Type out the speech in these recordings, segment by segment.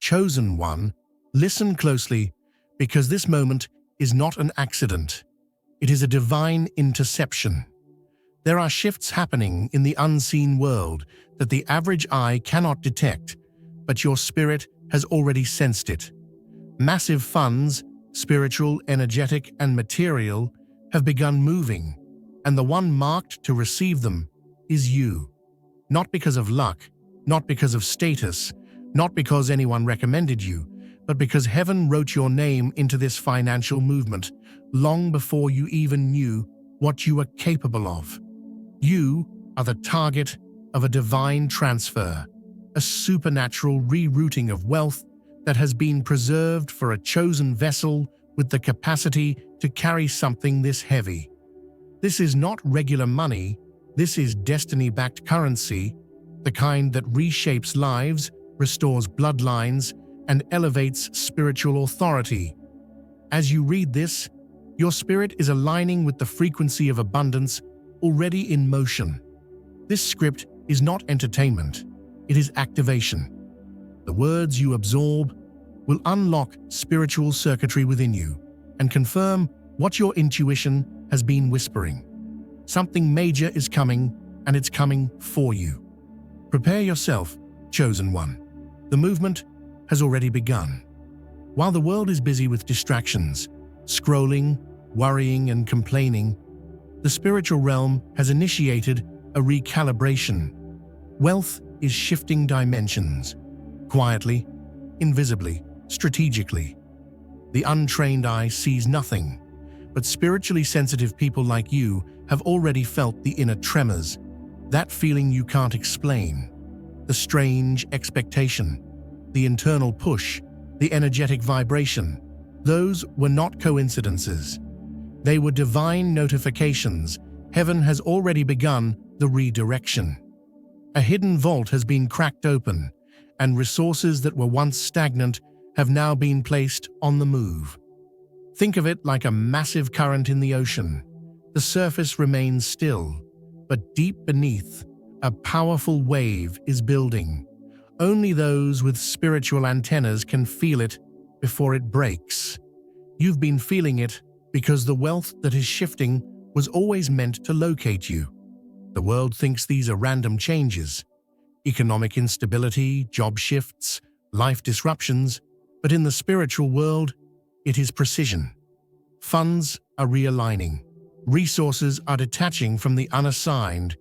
Chosen one, listen closely, because this moment is not an accident. It is a divine interception. There are shifts happening in the unseen world that the average eye cannot detect, but your spirit has already sensed it. Massive funds, spiritual, energetic, and material, have begun moving, and the one marked to receive them is you. Not because of luck, not because of status, not because anyone recommended you, but because heaven wrote your name into this financial movement long before you even knew what you were capable of. You are the target of a divine transfer, a supernatural rerouting of wealth that has been preserved for a chosen vessel with the capacity to carry something this heavy. This is not regular money, this is destiny-backed currency, the kind that reshapes lives, restores bloodlines, and elevates spiritual authority. As you read this, your spirit is aligning with the frequency of abundance already in motion. This script is not entertainment, it is activation. The words you absorb will unlock spiritual circuitry within you and confirm what your intuition has been whispering. Something major is coming, and it's coming for you. Prepare yourself, chosen one. The movement has already begun. While the world is busy with distractions, scrolling, worrying, and complaining, the spiritual realm has initiated a recalibration. Wealth is shifting dimensions, quietly, invisibly, strategically. The untrained eye sees nothing, but spiritually sensitive people like you have already felt the inner tremors, that feeling you can't explain, the strange expectation, the internal push, the energetic vibration. Those were not coincidences. They were divine notifications. Heaven has already begun the redirection. A hidden vault has been cracked open, and resources that were once stagnant have now been placed on the move. Think of it like a massive current in the ocean. The surface remains still, but deep beneath, a powerful wave is building. Only those with spiritual antennas can feel it before it breaks. You've been feeling it because the wealth that is shifting was always meant to locate you. The world thinks these are random changes, economic instability, job shifts, life disruptions, but in the spiritual world, it is precision. Funds are realigning. Resources are detaching from the unassigned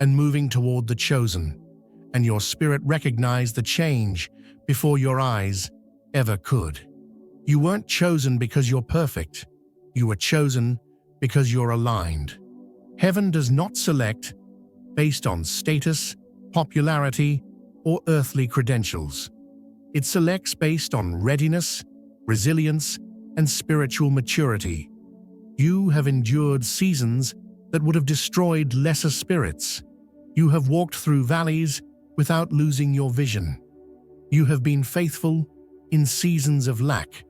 and moving toward the chosen, and your spirit recognized the change before your eyes ever could. You weren't chosen because you're perfect. You were chosen because you're aligned. Heaven does not select based on status, popularity, or earthly credentials. It selects based on readiness, resilience, and spiritual maturity. You have endured seasons that would have destroyed lesser spirits. You have walked through valleys without losing your vision. You have been faithful in seasons of lack,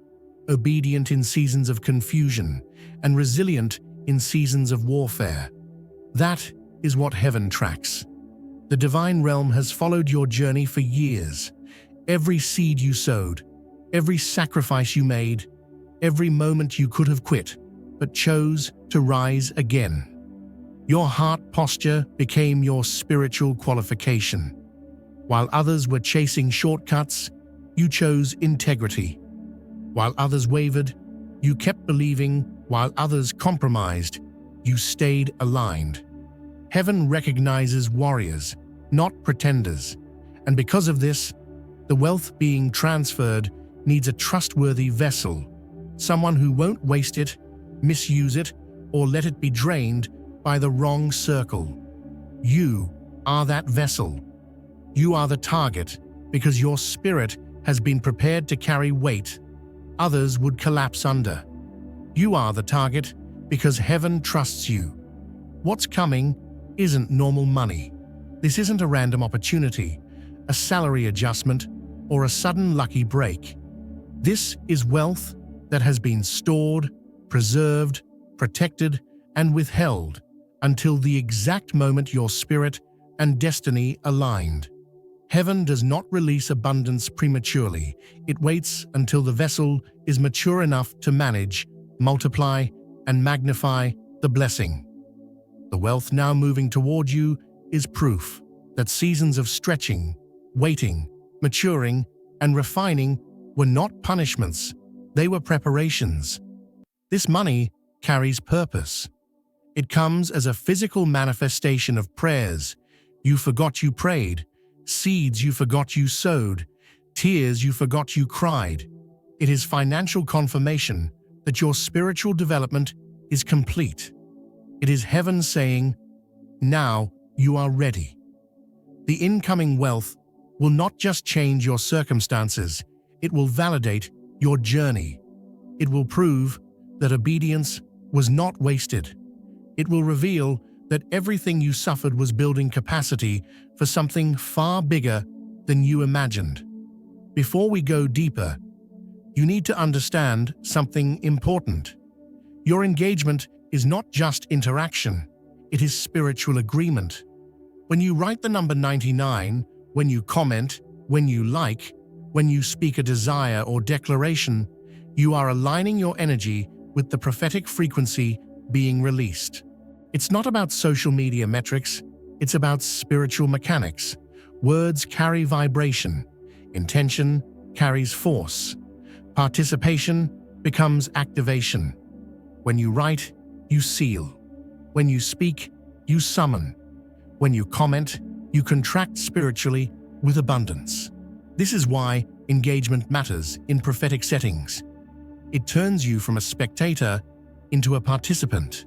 obedient in seasons of confusion, and resilient in seasons of warfare. That is what heaven tracks. The divine realm has followed your journey for years. Every seed you sowed, every sacrifice you made, every moment you could have quit, but chose to rise again. Your heart posture became your spiritual qualification. While others were chasing shortcuts, you chose integrity. While others wavered, you kept believing. While others compromised, you stayed aligned. Heaven recognizes warriors, not pretenders, and because of this, the wealth being transferred needs a trustworthy vessel, someone who won't waste it, misuse it, or let it be drained by the wrong circle. You are that vessel. You are the target because your spirit has been prepared to carry weight others would collapse under. You are the target because heaven trusts you. What's coming isn't normal money. This isn't a random opportunity, a salary adjustment, or a sudden lucky break. This is wealth that has been stored, preserved, protected, and withheld until the exact moment your spirit and destiny aligned. Heaven does not release abundance prematurely. It waits until the vessel is mature enough to manage, multiply, and magnify the blessing. The wealth now moving toward you is proof that seasons of stretching, waiting, maturing, and refining were not punishments, they were preparations. This money carries purpose. It comes as a physical manifestation of prayers you forgot you prayed, seeds you forgot you sowed, tears you forgot you cried. It is financial confirmation that your spiritual development is complete. It is heaven saying, "Now you are ready." The incoming wealth will not just change your circumstances, it will validate your journey. It will prove that obedience was not wasted. It will reveal that everything you suffered was building capacity for something far bigger than you imagined. Before we go deeper, you need to understand something important. Your engagement is not just interaction, it is spiritual agreement. When you write the number 99, when you comment, when you like, when you speak a desire or declaration, you are aligning your energy with the prophetic frequency being released. It's not about social media metrics, it's about spiritual mechanics. Words carry vibration, intention carries force, participation becomes activation. When you write, you seal. When you speak, you summon. When you comment, you contract spiritually with abundance. This is why engagement matters in prophetic settings. It turns you from a spectator into a participant.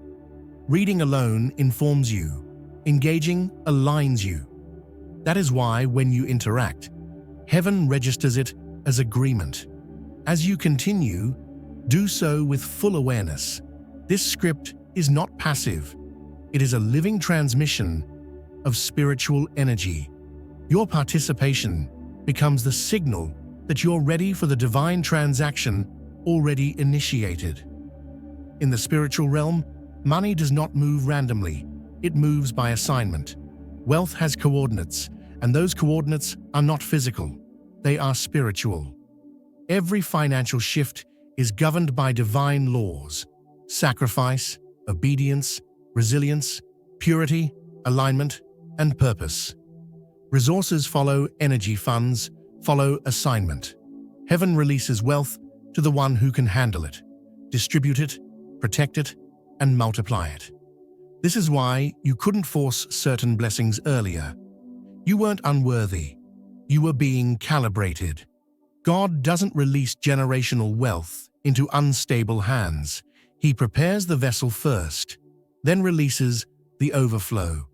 Reading alone informs you. Engaging aligns you. That is why when you interact, heaven registers it as agreement. As you continue, do so with full awareness. This script is not passive. It is a living transmission of spiritual energy. Your participation becomes the signal that you're ready for the divine transaction already initiated. In the spiritual realm, money does not move randomly, it moves by assignment. Wealth has coordinates, and those coordinates are not physical, they are spiritual. Every financial shift is governed by divine laws: sacrifice, obedience, resilience, purity, alignment, and purpose. Resources follow energy, funds follow assignment. Heaven releases wealth to the one who can handle it, distribute it, protect it, and multiply it. This is why you couldn't force certain blessings earlier. You weren't unworthy. You were being calibrated. God doesn't release generational wealth into unstable hands. He prepares the vessel first, then releases the overflow.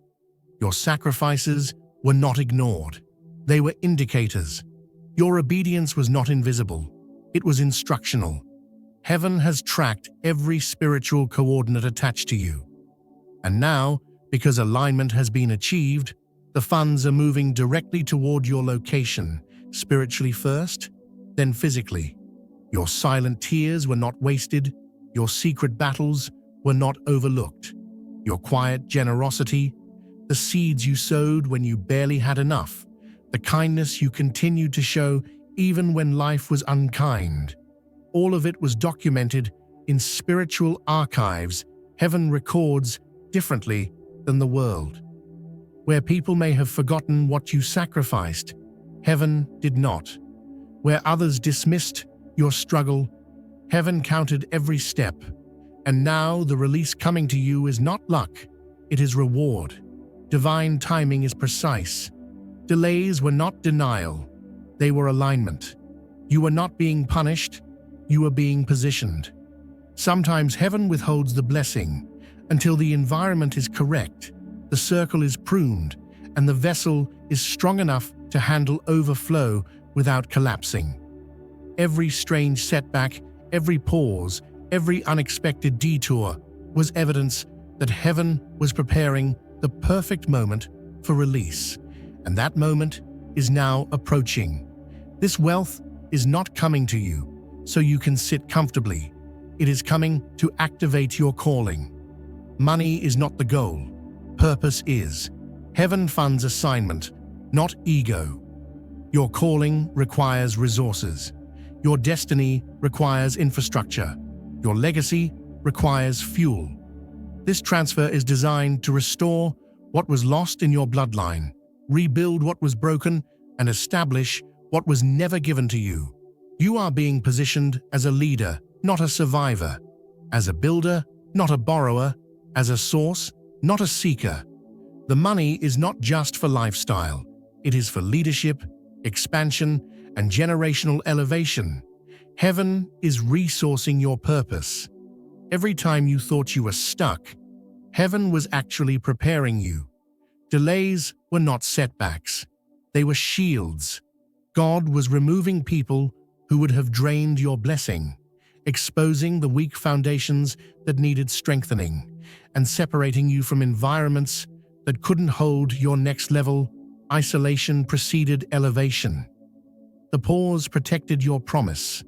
Your sacrifices were not ignored. They were indicators. Your obedience was not invisible. It was instructional. Heaven has tracked every spiritual coordinate attached to you. And now, because alignment has been achieved, the funds are moving directly toward your location, spiritually first, then physically. Your silent tears were not wasted. Your secret battles were not overlooked. Your quiet generosity, the seeds you sowed when you barely had enough, the kindness you continued to show even when life was unkind. All of it was documented in spiritual archives. Heaven records differently than the world. Where people may have forgotten what you sacrificed, heaven did not. Where others dismissed your struggle, heaven counted every step. And now the release coming to you is not luck, it is reward. Divine timing is precise. Delays were not denial, they were alignment. You were not being punished, you were being positioned. Sometimes heaven withholds the blessing until the environment is correct, the circle is pruned, and the vessel is strong enough to handle overflow without collapsing. Every strange setback, every pause, every unexpected detour was evidence that heaven was preparing the perfect moment for release, and that moment is now approaching. This wealth is not coming to you so you can sit comfortably. It is coming to activate your calling. Money is not the goal. Purpose is. Heaven funds assignment, not ego. Your calling requires resources. Your destiny requires infrastructure. Your legacy requires fuel. This transfer is designed to restore what was lost in your bloodline, rebuild what was broken, and establish what was never given to you. You are being positioned as a leader, not a survivor, as a builder, not a borrower, as a source, not a seeker. The money is not just for lifestyle. It is for leadership, expansion, and generational elevation. Heaven is resourcing your purpose. Every time you thought you were stuck, heaven was actually preparing you. Delays were not setbacks. They were shields. God was removing people who would have drained your blessing, exposing the weak foundations that needed strengthening, and separating you from environments that couldn't hold your next level. Isolation preceded elevation. The pause protected your promise.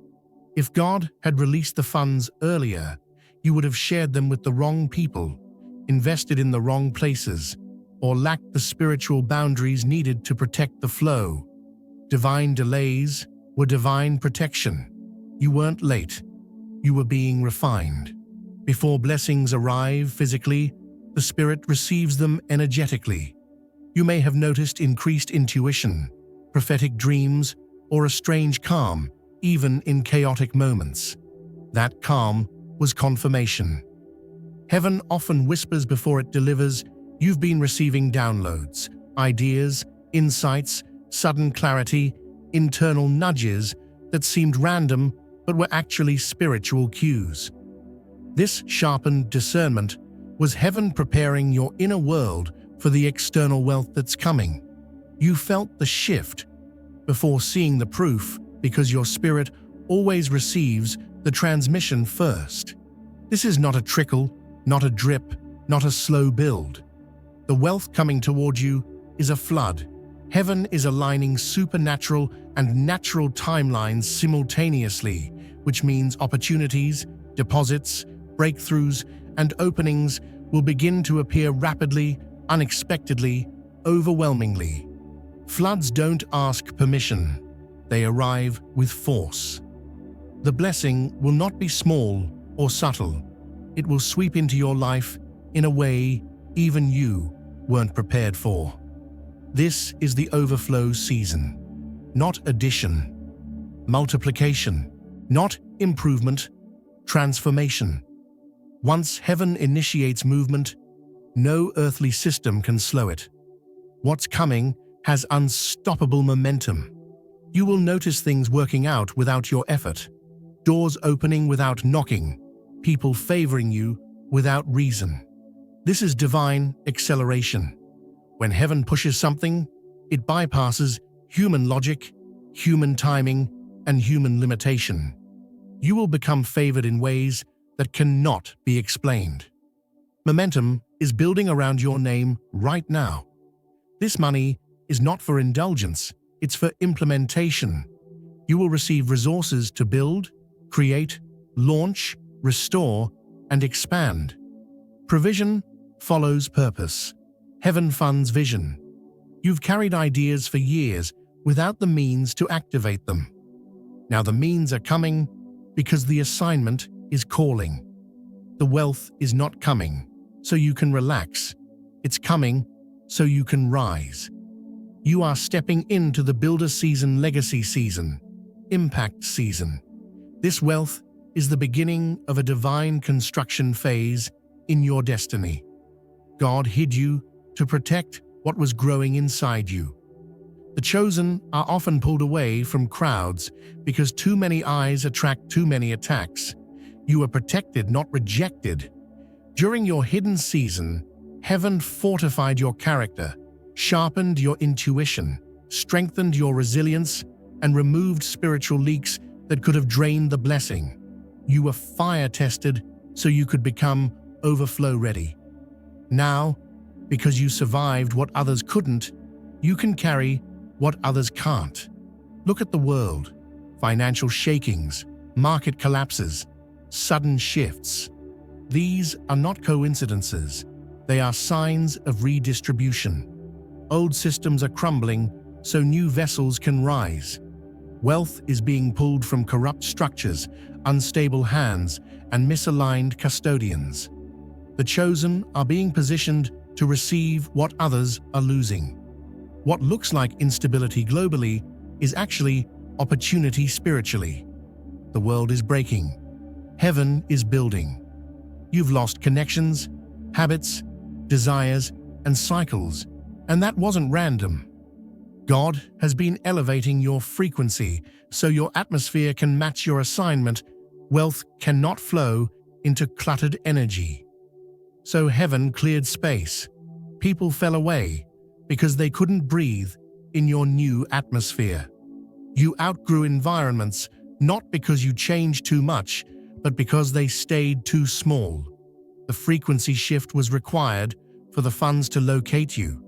If God had released the funds earlier, you would have shared them with the wrong people, invested in the wrong places, or lacked the spiritual boundaries needed to protect the flow. Divine delays were divine protection. You weren't late. You were being refined. Before blessings arrive physically, the Spirit receives them energetically. You may have noticed increased intuition, prophetic dreams, or a strange calm, even in chaotic moments. That calm was confirmation. Heaven often whispers before it delivers. You've been receiving downloads, ideas, insights, sudden clarity, internal nudges that seemed random but were actually spiritual cues. This sharpened discernment was heaven preparing your inner world for the external wealth that's coming. You felt the shift before seeing the proof because your spirit always receives the transmission first. This is not a trickle, not a drip, not a slow build. The wealth coming toward you is a flood. Heaven is aligning supernatural and natural timelines simultaneously, which means opportunities, deposits, breakthroughs, and openings will begin to appear rapidly, unexpectedly, overwhelmingly. Floods don't ask permission. They arrive with force. The blessing will not be small or subtle. It will sweep into your life in a way even you weren't prepared for. This is the overflow season, not addition, multiplication, not improvement, transformation. Once heaven initiates movement, no earthly system can slow it. What's coming has unstoppable momentum. You will notice things working out without your effort, doors opening without knocking, people favoring you without reason. This is divine acceleration. When heaven pushes something, it bypasses human logic, human timing, and human limitation. You will become favored in ways that cannot be explained. Momentum is building around your name right now. This money is not for indulgence, it's for implementation. You will receive resources to build, create, launch, restore, and expand. Provision follows purpose. Heaven funds vision. You've carried ideas for years without the means to activate them. Now the means are coming because the assignment is calling. The wealth is not coming so you can relax. It's coming so you can rise. You are stepping into the builder season, legacy season, impact season. This wealth is the beginning of a divine construction phase in your destiny. God hid you to protect what was growing inside you. The chosen are often pulled away from crowds because too many eyes attract too many attacks. You are protected, not rejected. During your hidden season, heaven fortified your character, sharpened your intuition, strengthened your resilience, and removed spiritual leaks that could have drained the blessing. You were fire-tested so you could become overflow ready. Now, because you survived what others couldn't, you can carry what others can't. Look at the world. Financial shakings, market collapses, sudden shifts. These are not coincidences. They are signs of redistribution. Old systems are crumbling so new vessels can rise. Wealth is being pulled from corrupt structures, unstable hands, and misaligned custodians. The chosen are being positioned to receive what others are losing. What looks like instability globally is actually opportunity spiritually. The world is breaking. Heaven is building. You've lost connections, habits, desires, and cycles, and that wasn't random. God has been elevating your frequency so your atmosphere can match your assignment. Wealth cannot flow into cluttered energy. So heaven cleared space. People fell away because they couldn't breathe in your new atmosphere. You outgrew environments not because you changed too much, but because they stayed too small. The frequency shift was required for the funds to locate you.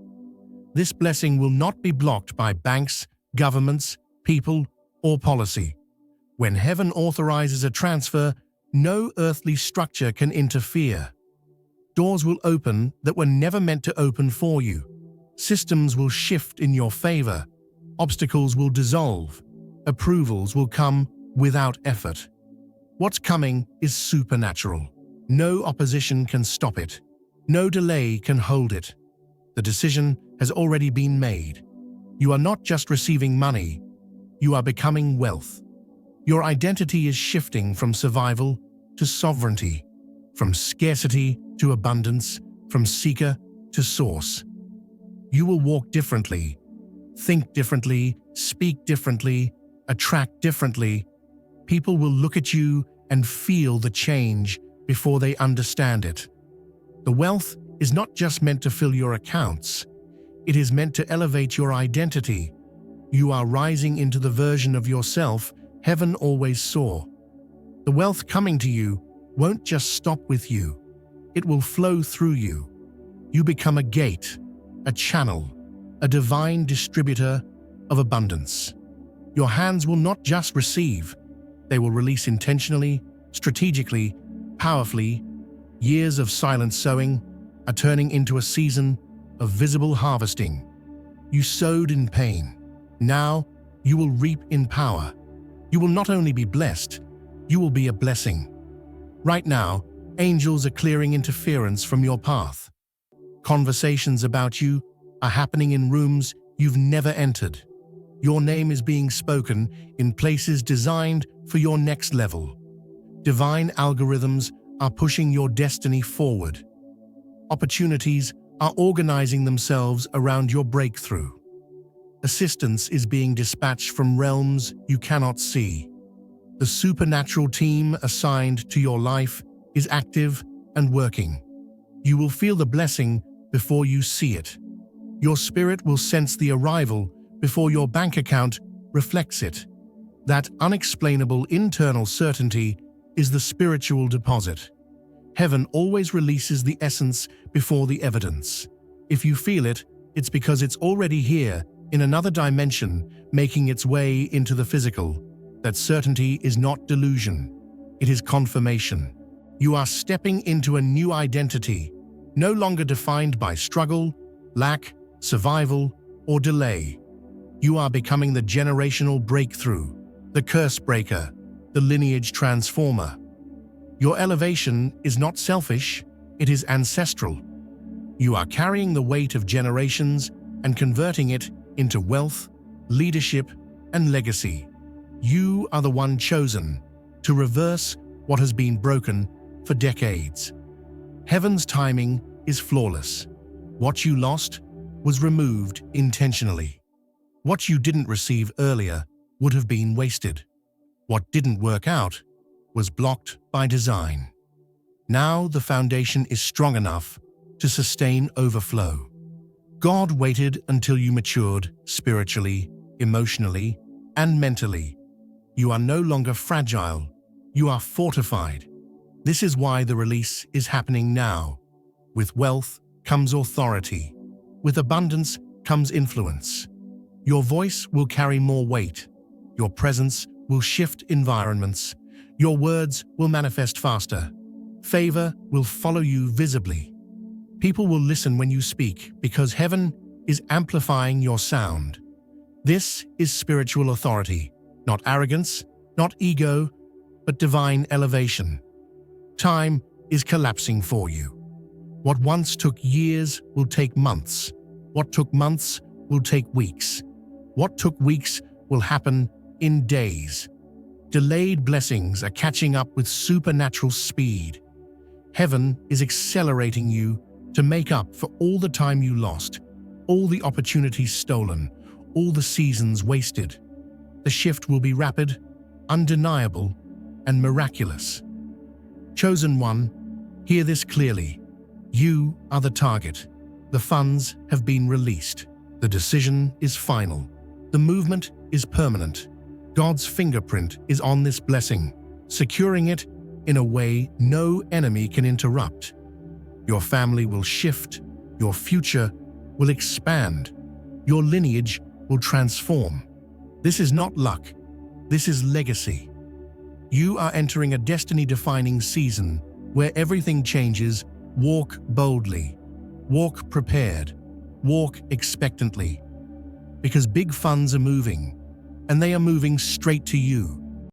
This blessing will not be blocked by banks, governments, people, or policy. When heaven authorizes a transfer, no earthly structure can interfere. Doors will open that were never meant to open for you. Systems will shift in your favor. Obstacles will dissolve. Approvals will come without effort. What's coming is supernatural. No opposition can stop it. No delay can hold it. The decision has already been made. You are not just receiving money, you are becoming wealth. Your identity is shifting from survival to sovereignty, from scarcity to abundance, from seeker to source. You will walk differently, think differently, speak differently, attract differently. People will look at you and feel the change before they understand it. The wealth is not just meant to fill your accounts. It is meant to elevate your identity. You are rising into the version of yourself heaven always saw. The wealth coming to you won't just stop with you. It will flow through you. You become a gate, a channel, a divine distributor of abundance. Your hands will not just receive, they will release intentionally, strategically, powerfully. Years of silent sowing are turning into a season of visible harvesting. You sowed in pain. Now you will reap in power. You will not only be blessed, you will be a blessing. Right now, angels are clearing interference from your path. Conversations about you are happening in rooms you've never entered. Your name is being spoken in places designed for your next level. Divine algorithms are pushing your destiny forward. Opportunities are organizing themselves around your breakthrough. Assistance is being dispatched from realms you cannot see. The supernatural team assigned to your life is active and working. You will feel the blessing before you see it. Your spirit will sense the arrival before your bank account reflects it. That unexplainable internal certainty is the spiritual deposit. Heaven always releases the essence before the evidence. If you feel it, it's because it's already here, in another dimension, making its way into the physical. That certainty is not delusion. It is confirmation. You are stepping into a new identity, no longer defined by struggle, lack, survival, or delay. You are becoming the generational breakthrough, the curse breaker, the lineage transformer. Your elevation is not selfish, it is ancestral. You are carrying the weight of generations and converting it into wealth, leadership, and legacy. You are the one chosen to reverse what has been broken for decades. Heaven's timing is flawless. What you lost was removed intentionally. What you didn't receive earlier would have been wasted. What didn't work out was blocked by design. Now the foundation is strong enough to sustain overflow. God waited until you matured spiritually, emotionally, and mentally. You are no longer fragile. You are fortified. This is why the release is happening now. With wealth comes authority. With abundance comes influence. Your voice will carry more weight. Your presence will shift environments. Your words will manifest faster. Favor will follow you visibly. People will listen when you speak because heaven is amplifying your sound. This is spiritual authority, not arrogance, not ego, but divine elevation. Time is collapsing for you. What once took years will take months. What took months will take weeks. What took weeks will happen in days. Delayed blessings are catching up with supernatural speed. Heaven is accelerating you to make up for all the time you lost, all the opportunities stolen, all the seasons wasted. The shift will be rapid, undeniable, and miraculous. Chosen one, hear this clearly. You are the target. The funds have been released. The decision is final. The movement is permanent. God's fingerprint is on this blessing, securing it in a way no enemy can interrupt. Your family will shift. Your future will expand. Your lineage will transform. This is not luck. This is legacy. You are entering a destiny-defining season where everything changes. Walk boldly. Walk prepared. Walk expectantly. Because big funds are moving, and they are moving straight to you.